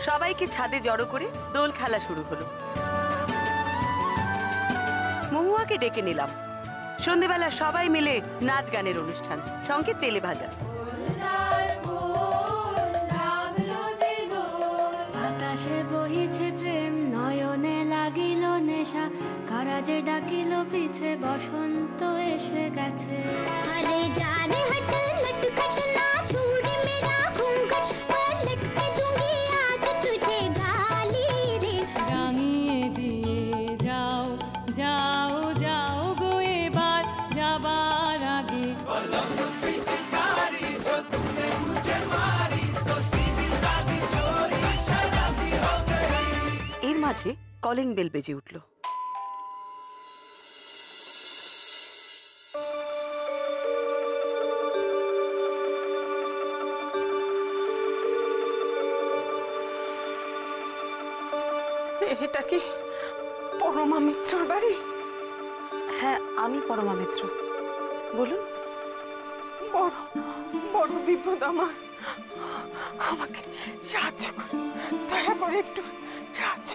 সবাইকে ছাদে জড়ো করে দোল খেলা শুরু হলো। মহুয়াকে ডেকে নিলাম। সন্ধ্যেবেলা সবাই মিলে নাচ গানের অনুষ্ঠান, সঙ্গে তেলে ভাজা। বাতাসে বহিছে প্রেম, নয়নে লাগিল নেশা, কারাজে ডাকিল পিছে বসন্ত এসে গেছে। আরে জানে হট লটখট না ছুড়ে মেরা ঘুंघट पर लटके दूंगी आज तुझे गाली रे। রাঙিয়ে দিয়ে যাও যাও যাও গো এবার যাবার আগে। এর মাঝে কলিং বেল বেজে উঠল। এটা কি পরমা মিত্রর বাড়ি? হ্যাঁ, আমি পরমা মিত্র। বলুন। বড় বড় বিপদ আমার, আমাকে সাহায্য করুন, দয়া করে একটু সাহায্য।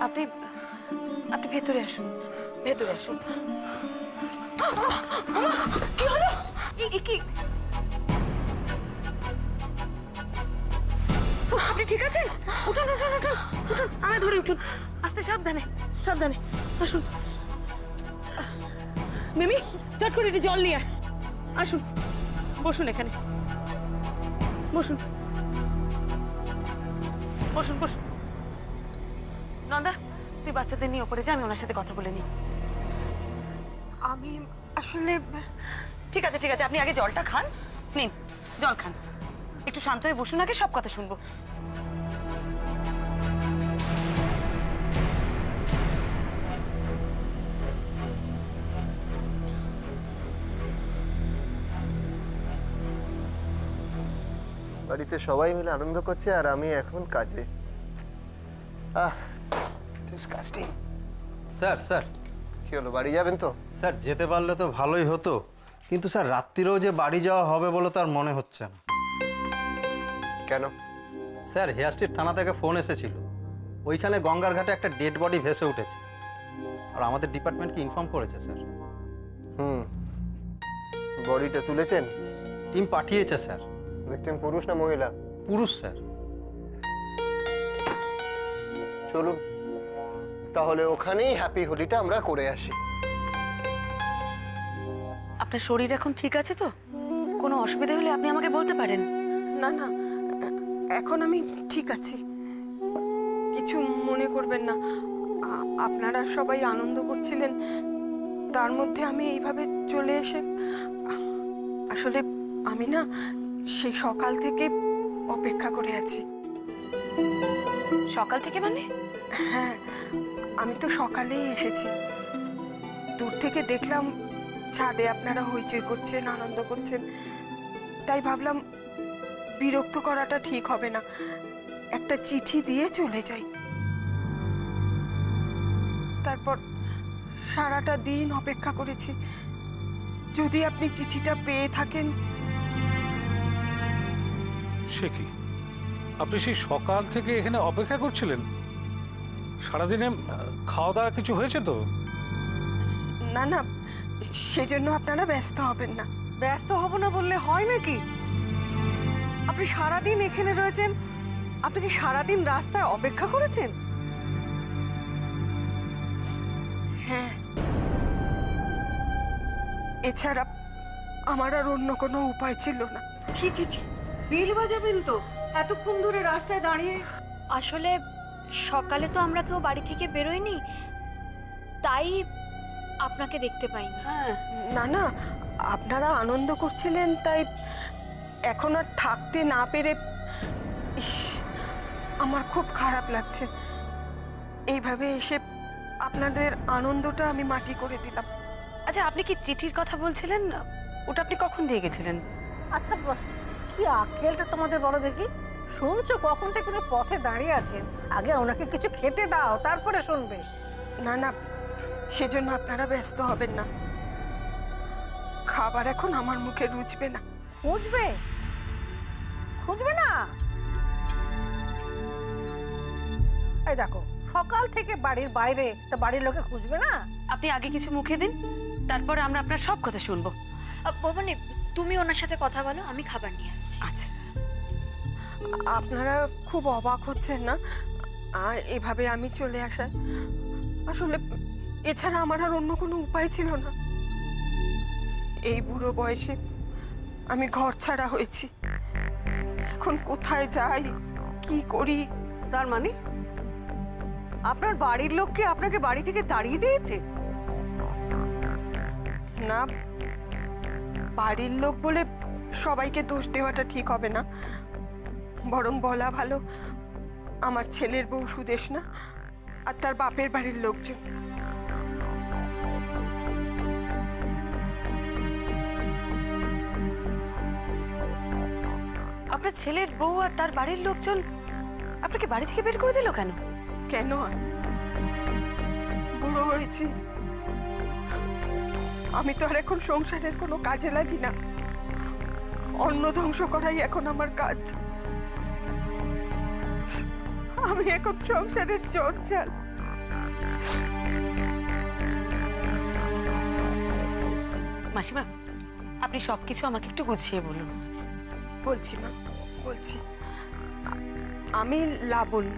আপনি আপনি ভেতরে আসুন, ভেতরে আসুন। কি হলো? কি আপনি ঠিক আছেন? উঠুন উঠুন উঠুন উঠুন, আমায় ধরে উঠুন, আস্তে, সাবধানে সাবধানে আসুন। মিমি, চট করে একটু জল নিয়ে আসুন। বসুন এখানে, বসুন বসুন বসুন। নন্দা, তুই বাচ্চাদের নিয়ে ওপরে যা, আমি ওনার সাথে কথা বলে নিই। আমি আসলে ঠিক আছে ঠিক আছে, আপনি আগে জলটা খান। নিন, জল খান, একটু শান্ত হয়ে বসুন, আগে সব কথা শুনবো। বাড়িতে সবাই মিলে আনন্দ করছে আর আমি এখন কাজে। ডিসকাস্টিং। স্যার স্যার, কি হলো, বাড়ি যাবেন তো? স্যার যেতে পারলে তো ভালোই হতো, কিন্তু স্যার রাত্রিরেও যে বাড়ি যাওয়া হবে বলে তার মনে হচ্ছে না। কেন? স্যার হেয়ার স্ট্রিট থানা থেকে ফোন এসেছিল, ওইখানে গঙ্গার ঘাটে একটা ডেড বডি ভেসে উঠেছে, আর আমাদের ডিপার্টমেন্টকে ইনফর্ম করেছে স্যার। বডিটা তুলেছেন? টিম পাঠিয়েছে স্যার। ভিকটিম পুরুষ না মহিলা? পুরুষ স্যার। চলুন তাহলে ওখানেই হ্যাপি হোলিটা আমরা করে আসি। আপনার শরীর এখন ঠিক আছে তো? কোনো অসুবিধা হলে আপনি আমাকে বলতে পারেন। না না, এখন আমি ঠিক আছি, কিছু মনে করবেন না। আপনারা সবাই আনন্দ করছিলেন, তার মধ্যে আমি এইভাবে চলে এসে, আসলে আমি না সেই সকাল থেকে অপেক্ষা করে আছি। সকাল থেকে মানে? হ্যাঁ, আমি তো সকালেই এসেছি। দূর থেকে দেখলাম ছাদে আপনারা হইচই করছেন, আনন্দ করছেন, তাই ভাবলাম বিরক্ত করাটা ঠিক হবে না, একটা চিঠি দিয়ে চলে যাই। তারপর সারাটা দিন অপেক্ষা করেছি, যদি আপনি চিঠিটা পেয়ে থাকেন। সে কি, আপনি সেই সকাল থেকে এখানে অপেক্ষা করছিলেন? সারাদিনে খাওয়া দাওয়া কিছু হয়েছে তো? না না, সেজন্য আপনারা ব্যস্ত হবেন না। ব্যস্ত হব না বললে হয় নাকি? আপনি সারাদিন এখানে রয়েছেন, আপনি কি সারাদিন রাস্তায় অপেক্ষা করেছেন? হ্যাঁ, এছাড়া আমার আর অন্য কোনো উপায় ছিল না। ছি ছি ছি, বিল বাজাবেন তো এতক্ষণ ধরে রাস্তায় দাঁড়িয়ে? আসলে সকালে তো আমরা কেউ বাড়ি থেকে বেরোইনি, তাই আপনাকে দেখতে পাইনি। হ্যাঁ, না না, আপনারা আনন্দ করছিলেন তাই এখন আর থাকতে না পেরে আমার খুব খারাপ লাগছে। এইভাবে এসে আপনাদের আনন্দটা আমি মাটি করে দিলাম। আচ্ছা, আপনি কি চিঠির কথা বলছিলেন? ওটা আপনি কখন দিয়ে গেছিলেন? আচ্ছা, কি আকেলটা তোমাদের বলো দেখি। শুনছো কখন থেকে উনি পথে দাঁড়িয়ে আছেন, আগে ওনাকে কিছু খেতে দাও তারপরে শুনবে। না না, সেজন্য আপনারা ব্যস্ত হবেন না। খাবার এখন আমার মুখে রুচবে না। খুঁজবে খুঁজবে না? এই দেখো, সকাল থেকে বাড়ির বাইরে, তা বাড়ির লোকে খুঁজবে না? আপনি আগে কিছু মুখে দিন, তারপর আমরা আপনার সব কথা শুনবো। বৌমনি, তুমি ওনার সাথে কথা বলো, আমি খাবার নিয়ে আসছি। আচ্ছা। আপনারা খুব অবাক হচ্ছেন না আর এভাবে আমি চলে আসা? আসলে এছাড়া আমার আর অন্য কোনো উপায় ছিল না। এই বুড়ো বয়সে আমি ঘর ছাড়া হয়েছি। এখন কোথায় যাই, কি করি? তার মানে আপনার বাড়ির লোককে আপনাকে বাড়ি থেকে তাড়িয়ে দিয়েছে? না, বাড়ির লোক বলে সবাইকে দোষ দেওয়াটা ঠিক হবে না। বরং বলা ভালো আমার ছেলের বউ সুদেশনা আর তার বাপের বাড়ির লোকজন। আপনার ছেলের বউ আর তার বাড়ির লোকজন আপনাকে বাড়ি থেকে বের করে দিল কেন? কেন? বুড়ো হয়েছি, আমি তো আর এখন সংসারের কোনো কাজে লাগি না। অন্ন ধ্বংস করাই এখন আমার কাজ। আমি এখন সংসারের জঞ্জাল। মাসিমা, আপনি সবকিছু আমাকে একটু গুছিয়ে বলুন। বলছি মা, বলছি। আমি লাবণ্য,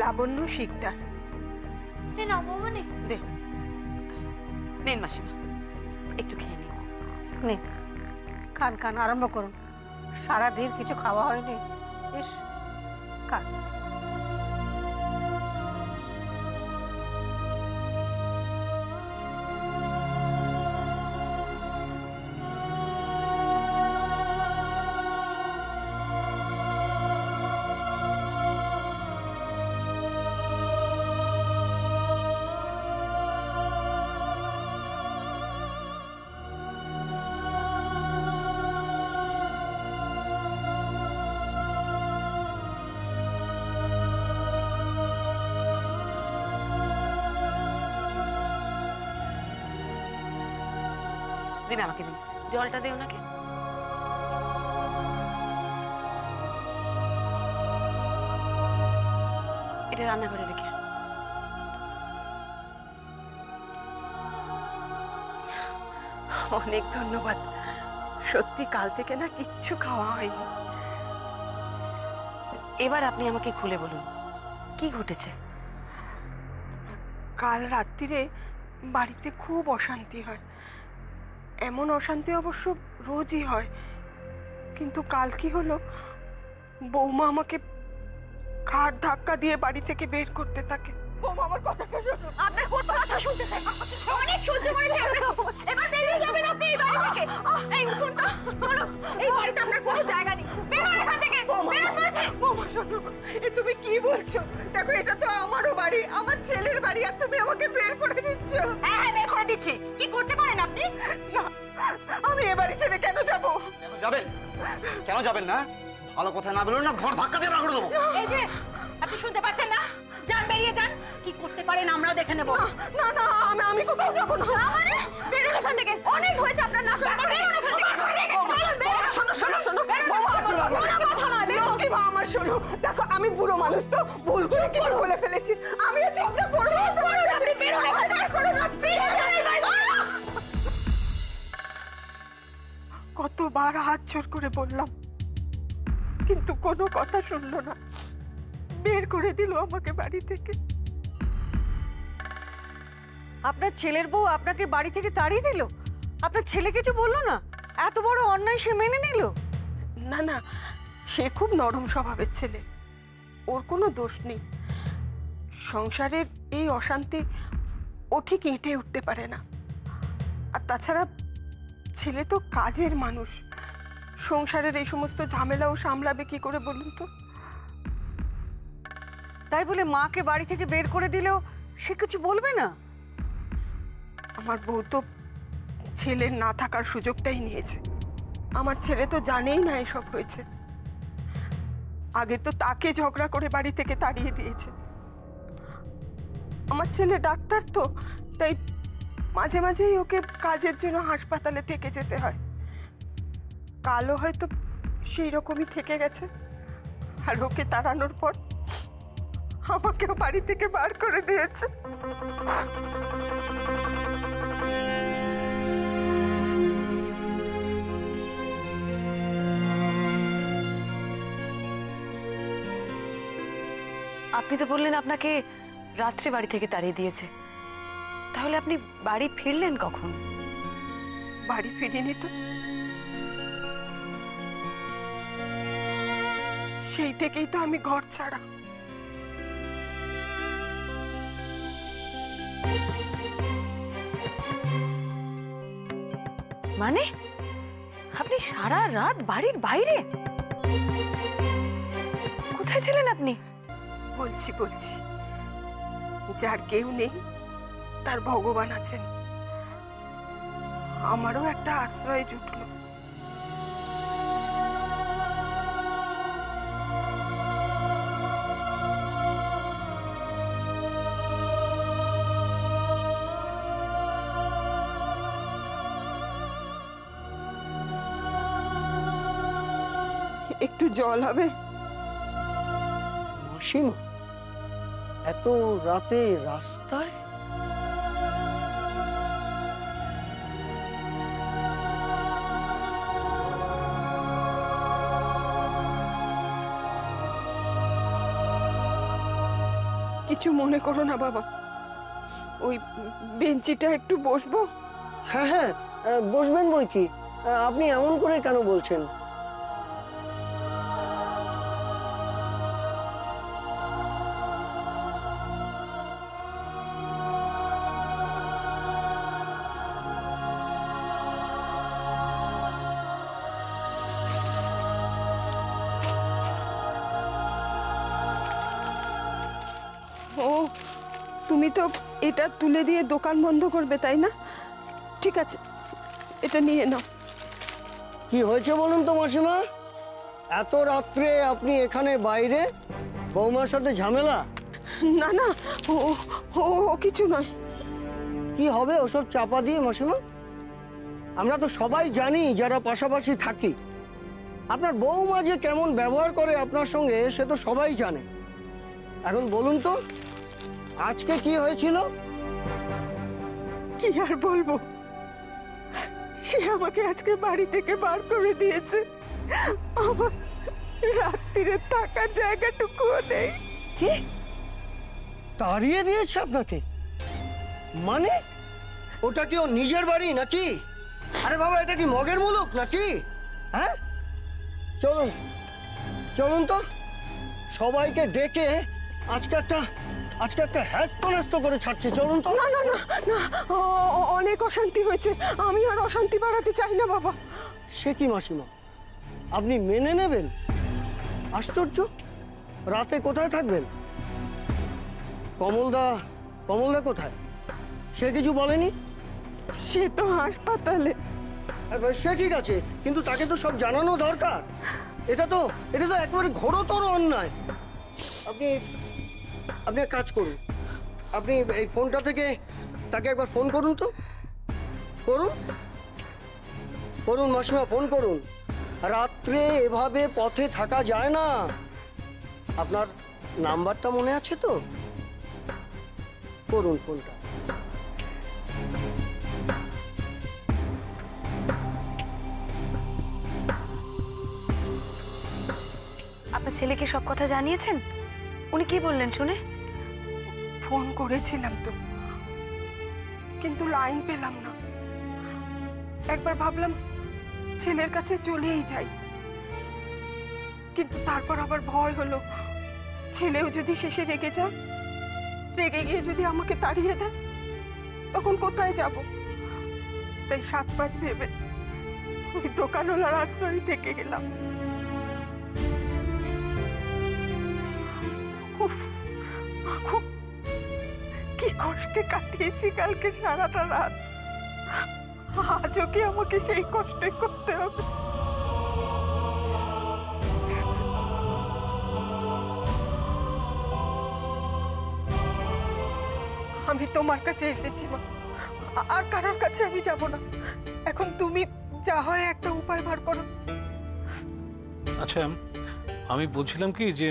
লাবণ্য শিকদার। না বৌমনি, দে, নিন মাসিমা, একটু খেয়ে নিন। নে, খান খান, আরম্ভ করুন। সারাদিন কিছু খাওয়া হয়নি। ইস, খান। দিন, আমাকে দিন, জলটা দে ওনাকে। এটা রান্নাঘরে রেখে। অনেক ধন্যবাদ। সত্যি কাল থেকে না কিচ্ছু খাওয়া হয়নি। এবার আপনি আমাকে খুলে বলুন, কি ঘটেছে? কাল রাত্রিরে বাড়িতে খুব অশান্তি হয়। এমন অশান্তি অবশ্য রোজই হয়, কিন্তু কাল কি হলো, বৌমা আমাকে ঘাড় ধাক্কা দিয়ে বাড়ি থেকে বের করতে থাকে। বৌমা, আমার কথাটা শোনো। আপনার কোন কথা শুনতে চাই? অনেক সহ্য করেছি আপনাকে, এবার বেরিয়ে যাবেন আপনি এই বাড়ি থেকে। এই উঠুন তো, চলো, এই বাড়িতে আপনার কোনো জায়গা নেই। বেরোন এখান থেকে, বেরোন বলছি। বৌমা শোনো, এ তুমি কি বলছো? দেখো, এটা তো আমারও বাড়ি, আমার ছেলের বাড়ি, আর তুমি আমাকে বের করে দিচ্ছ। হ্যাঁ হ্যাঁ, বের করে দিচ্ছি। কি করতে পারেন আপনি? না, আমি এ বাড়ি ছেড়ে কেন যাবো? কেন যাবেন? কেন যাবেন না? ভালো কথা না বলুন না, ঘর ধাক্কা দিয়ে বার করে দেবো। এই যে, আপনি শুনতে পাচ্ছেন না? যান, বেরিয়ে যান। কি করতে পারেন আমরাও দেখে নেব। না না, আমি কোথাও যাবো না। আমারে বেরোন এখান থেকে, অনেক হয়েছে আপনার নাটক। বেরোন এখান থেকে, চলুন বেরোন। শোনো শোনো শোনো, বৌমা আমার কথা নয়, লক্ষ্মী মা আমার শোনো। দেখো, আমি বুড়ো মানুষ তো, ভুল করে কিছু বলে ফেলেছি। আমি আর ঝগড়া করবো না তোমার সাথে। বেরোন এখান থেকে, করো না, কতবার হাত জোর করে বললাম, কিন্তু কোনো কথা শুনলো না। বের করে দিল আমাকে বাড়ি থেকে। আপনার ছেলের বউ আপনাকে বাড়ি থেকে তাড়িয়ে দিল? আপনার ছেলে কিছু বললো না? এত বড় অন্যায় সে মেনে নিল? না না, সে খুব নরম স্বভাবের ছেলে, ওর কোনো দোষ নেই। সংসারের এই অশান্তি ও ঠিক এঁটে উঠতে পারে না। আর তাছাড়া ছেলে তো কাজের মানুষ, সংসারের এই সমস্ত ঝামেলাও সামলাবে কি করে বলুন তো? তাই বলে মাকে বাড়ি থেকে বের করে দিলেও সে কিছু বলবে না? আমার বউ তো ছেলের না থাকার সুযোগটাই নিয়েছে। আমার ছেলে তো জানেই না এসব হয়েছে। আগে তো তাকে ঝগড়া করে বাড়ি থেকে তাড়িয়ে দিয়েছে। আমার ছেলে ডাক্তার তো, তাই মাঝে মাঝেই ওকে কাজের জন্য হাসপাতালে থেকে যেতে হয়। কালও হয়তো সেই রকমই থেকে গেছে, আর ওকে তাড়ানোর পর আমাকেও বাড়ি থেকে বার করে দিয়েছে। আপনি তো বললেন আপনাকে রাত্রে বাড়ি থেকে তাড়িয়ে দিয়েছে, তাহলে আপনি বাড়ি ফিরলেন কখন? বাড়ি ফিরিনি তো, সেই থেকেই তো আমি ঘর ছাড়া। মানে আপনি সারা রাত বাড়ির বাইরে? কোথায় ছিলেন আপনি? বলছি বলছি, যার কেউ নেই তার ভগবান আছেন। আমারও একটা আশ্রয় জুটলো। একটু জল হবে? মাসিমা এত রাতে রাস্তায়? কিছু মনে করো না বাবা, ওই বেঞ্চিটা একটু বসবো? হ্যাঁ হ্যাঁ, বসবেন বই কি। আপনি এমন করে কেন বলছেন? ও, তুমি তো এটা তুলে দিয়ে দোকান বন্ধ করবে তাই না? ঠিক আছে, এটা নিয়ে নাও। কি হয়েছে বলুন তো মাসিমা? এত রাত্রে আপনি এখানে বাইরে, বৌমার সাথে ঝামেলা? না না, ও ও ও কিছু নয়। কি হবে ওসব চাপা দিয়ে মাসিমা? আমরা তো সবাই জানি যারা পাশাপাশি থাকি। আপনার বৌমা যে কেমন ব্যবহার করে আপনার সঙ্গে সে তো সবাই জানে। এখন বলুন তো আজকে কি হয়েছিল? কি আর বলবো, সে আমাকে আজকে বাড়ি থেকে বার করে দিয়েছে। আমার রাত্রিরে থাকার জায়গাটুকুও নেই। কি তাড়িয়ে দিয়েছে আপনাকে? মানে ওটা কি ওর নিজের বাড়ি নাকি? আরে বাবা, এটা কি মগের মুলুক নাকি? হ্যাঁ, চলুন চলুন তো, সবাইকে ডেকে আজকে একটা হ্যাস্ত করে ছাড়ছে। চলুন তো। না না না না, অনেক অশান্তি হয়েছে, আমি আর অশান্তি বাড়াতে চাই না বাবা। সে কি মাসিমা, আপনি মেনে নেবেন? আশ্চর্য, রাতে কোথায় থাকবেন? কমলদা কোথায়? সে কিছু বলেনি? সে তো হাসপাতালে। সে ঠিক আছে, কিন্তু তাকে তো সব জানানো দরকার। এটা তো একেবারে ঘোরতর অন্যায়। আপনি এক কাজ করুন, আপনি এই ফোনটা থেকে তাকে একবার ফোন করুন তো। করুন মাসিমা, ফোন করুন। রাত্রে এভাবে পথে থাকা যায় না। আপনার নাম্বারটা মনে আছে তো? করুন ফোনটা। আপনার ছেলেকে সব কথা জানিয়েছেন? উনি কি বললেন শুনে? ফোন করেছিলাম তো, কিন্তু লাইন পেলাম না। একবার ভাবলাম ছেলের কাছে চলেই যাই, কিন্তু তারপর আবার ভয় হলো, ছেলেও যদি শেষে রেগে যায়, রেগে গিয়ে যদি আমাকে তাড়িয়ে দেয়, তখন কোথায় যাব? তাই 7-5 ভেবে ওই দোকানওয়ালার আশ্রয় থেকে গেলাম। উফ, খুব কি কষ্টে কাটিয়েছি কালকে সারাটা রাত। আজও কি আমাকে সেই কষ্টই করতে হবে? আমি তোমার কাছে এসেছি মা, আর কারোর কাছে আমি যাব না। এখন তুমি যা হয় একটা উপায় বার করো। আচ্ছা, আমি বলছিলাম কি যে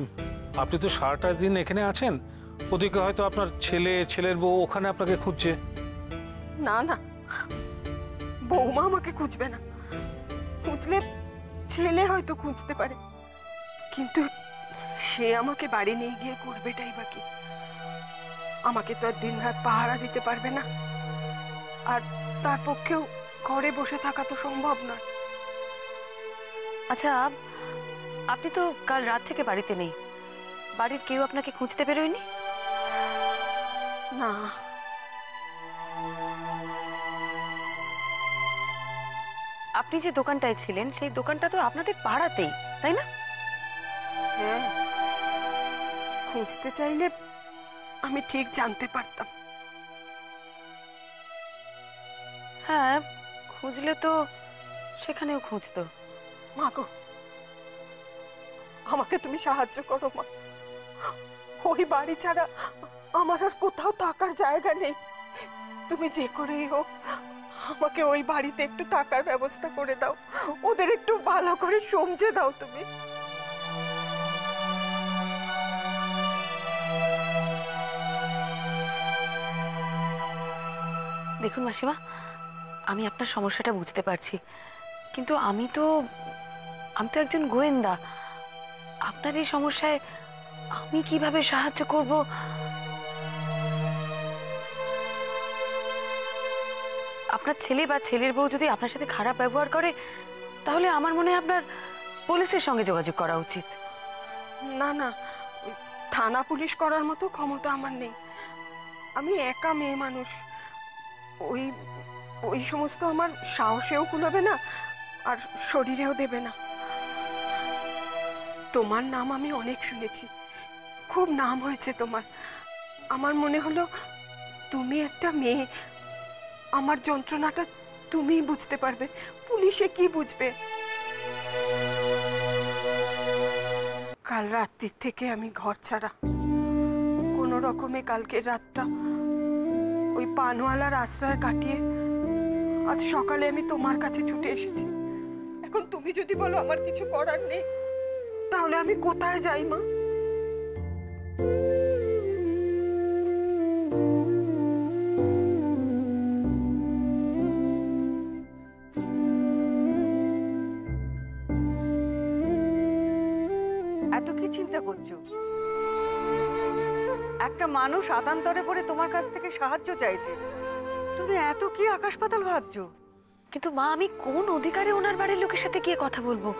আপনি তো সারাটা দিন এখানে আছেন, ওদিকে হয়তো আপনার ছেলের বউ ওখানে আপনাকে খুঁজছে। না না, বৌমা আমাকে খুঁজবে না। খুঁজলে ছেলে হয়তো খুঁজতে পারে, কিন্তু সে আমাকে বাড়ি নিয়ে গিয়ে করবেটাই বাকি। আমাকে তো আর দিন রাত পাহারা দিতে পারবে না, আর তার পক্ষেও ঘরে বসে থাকা তো সম্ভব নয়। আচ্ছা, আপনি তো কাল রাত থেকে বাড়িতে নেই, বাড়ির কেউ আপনাকে খুঁজতে বেরোয়নি? না, আপনি যে দোকানটায় ছিলেন সেই দোকানটা তো আপনাদের পাড়াতেই, তাই না? হ্যাঁ, খুঁজতে চাইলে আমি ঠিক জানতে পারতাম। হ্যাঁ, খুঁজলে তো সেখানেও খুঁজতো। মা গো, আমাকে তুমি সাহায্য করো মা। ওই বাড়ি ছাড়া আমার আর কোথাও থাকার জায়গা নেই। তুমি যে করেই হোক আমাকে ওই বাড়িতে একটু থাকার ব্যবস্থা করে দাও, ওদের একটু ভালো করে সমঝে দাও তুমি। দেখুন মাসিমা, আমি আপনার সমস্যাটা বুঝতে পারছি, কিন্তু আমি তো একজন গোয়েন্দা। আপনার এই সমস্যায় আমি কিভাবে সাহায্য করব? আপনার ছেলে বা ছেলের বউ যদি আপনার সাথে খারাপ ব্যবহার করে, তাহলে আমার মনে হয় আপনার পুলিশের সঙ্গে যোগাযোগ করা উচিত। না না, ওই থানা পুলিশ করার মতো ক্ষমতা আমার নেই। আমি একা মেয়ে মানুষ, ওই ওই সমস্ত আমার সাহসেও কুলাবে না, আর শরীরেও দেবে না। তোমার নাম আমি অনেক শুনেছি, খুব নাম হয়েছে তোমার। আমার মনে হলো তুমি একটা মেয়ে, আমার যন্ত্রণাটা তুমি বুঝতে পারবে, পুলিশে কি বুঝবে? কাল রাত্রির থেকে আমি ঘর ছাড়া, কোনো রকমে কালকের রাতটা ওই পানওয়ালার আশ্রয় কাটিয়ে আজ সকালে আমি তোমার কাছে ছুটে এসেছি। এখন তুমি যদি বলো আমার কিছু করার নেই, তাহলে আমি কোথায় যাই মা? এত কি চিন্তা করছো? একটা মানুষ আতান্তরে পড়ে তোমার কাছ থেকে সাহায্য চাইছে, তুমি এত কি আকাশ পাতাল ভাবছো? কিন্তু মা, আমি কোন অধিকারে ওনার বাড়ির লোকের সাথে গিয়ে কথা বলবো?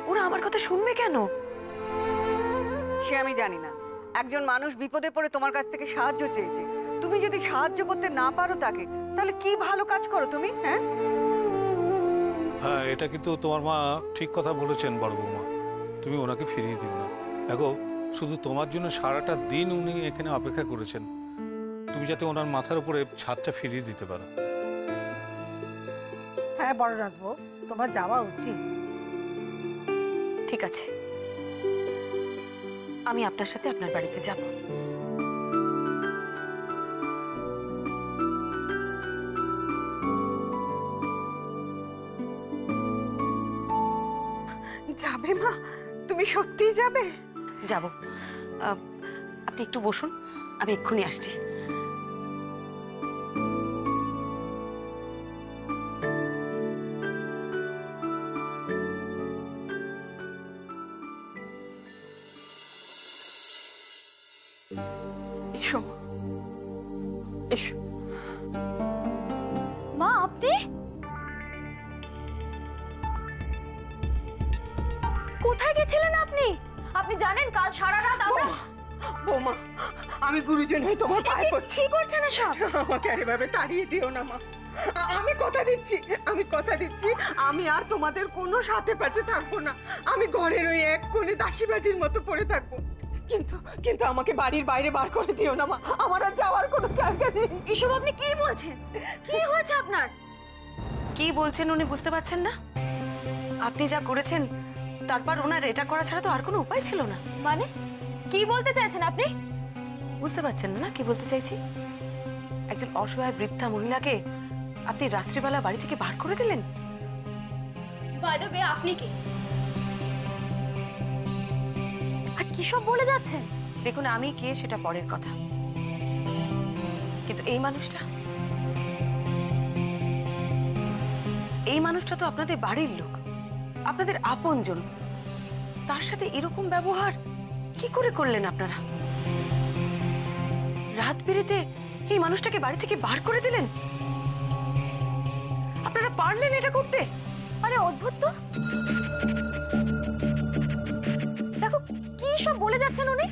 ওরা আমার কথা শুনবে কেন? সে আমি জানি না। একজন মানুষ বিপদে পড়ে তোমার কাছ থেকে সাহায্য চেয়েছে, তুমি যদি সাহায্য করতে না পারো তাকে, তাহলে কি ভালো কাজ করো তুমি? হ্যাঁ হ্যাঁ, এটা কিন্তু তোমার মা ঠিক কথা বলেছেন বড় বৌমা, তুমি ওনাকে ফিরিয়ে দিও না। দেখো, শুধু তোমার জন্য সারাটা দিন উনি এখানে অপেক্ষা করেছেন, তুমি যাতে ওনার মাথার উপরে ছাদটা ফিরিয়ে দিতে পারো। হ্যাঁ বড় রাখবো, তোমার যাওয়া উচিত। ঠিক আছে, আমি আপনার সাথে আপনার বাড়িতে যাব। যাবে মা? তুমি সত্যিই যাবে? যাব। আপনি একটু বসুন, আমি এক্ষুনি আসছি। এসো এসো। মা, আপনি কোথায় গেছিলেন? আপনি জানেন কাল সারা রাত আমরা... বৌমা, আমি গুরুজন হয়ে তোমার পায়ে পড়ছি। কি করছেন এসব? আমাকে আর এভাবে তাড়িয়ে দিও না মা। আমি কথা দিচ্ছি, আমি আর তোমাদের কোনো সাথে পাশে থাকবো না। আমি ঘরের ওই এক কোণে দাসীবাদীর মতো পড়ে থাকবো, কিন্তু আমাকে বাড়ির বাইরে বার করে দিও না মা। আমার আর যাওয়ার কোনো জায়গা নেই। এসব আপনি কি বলছেন? কি হয়েছে আপনার? কি বলছেন উনি বুঝতে পারছেন না? আপনি যা করেছেন, তারপর ওনার এটা করা ছাড়া তো আর কোনো উপায় ছিল না। মানে কি বলতে চাইছেন আপনি? বুঝতে পারছেন না কি বলতে চাইছি? একজন অসহায় বৃদ্ধা মহিলাকে আপনি রাত্রিবেলা বাড়ি থেকে বার করে দিলেন? বাই দ্য ওয়ে, আপনি কি আর কি সব বলে যাচ্ছেন? দেখুন, আমি কে সেটা পরের কথা, কিন্তু এই মানুষটা তো আপনাদের বাড়ির লোক, আপনাদের আপনজন। তার সাথে এরকম ব্যবহার কি করে করলেন আপনারা? রাত বিরেতে এই মানুষটাকে বাড়ি থেকে বার করে দিলেন? আপনারা পারলেন এটা করতে? আরে অদ্ভুত তো, দেখো কি সব বলে যাচ্ছেন উনি।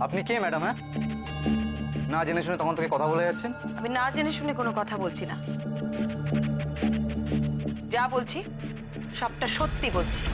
আপনি কে ম্যাডাম? হ্যাঁ, না জেনে শুনে তখন থেকে কথা বলে যাচ্ছেন। আমি না জেনে শুনে কোনো কথা বলছি না, যা বলছি সবটা সত্যি বলছি।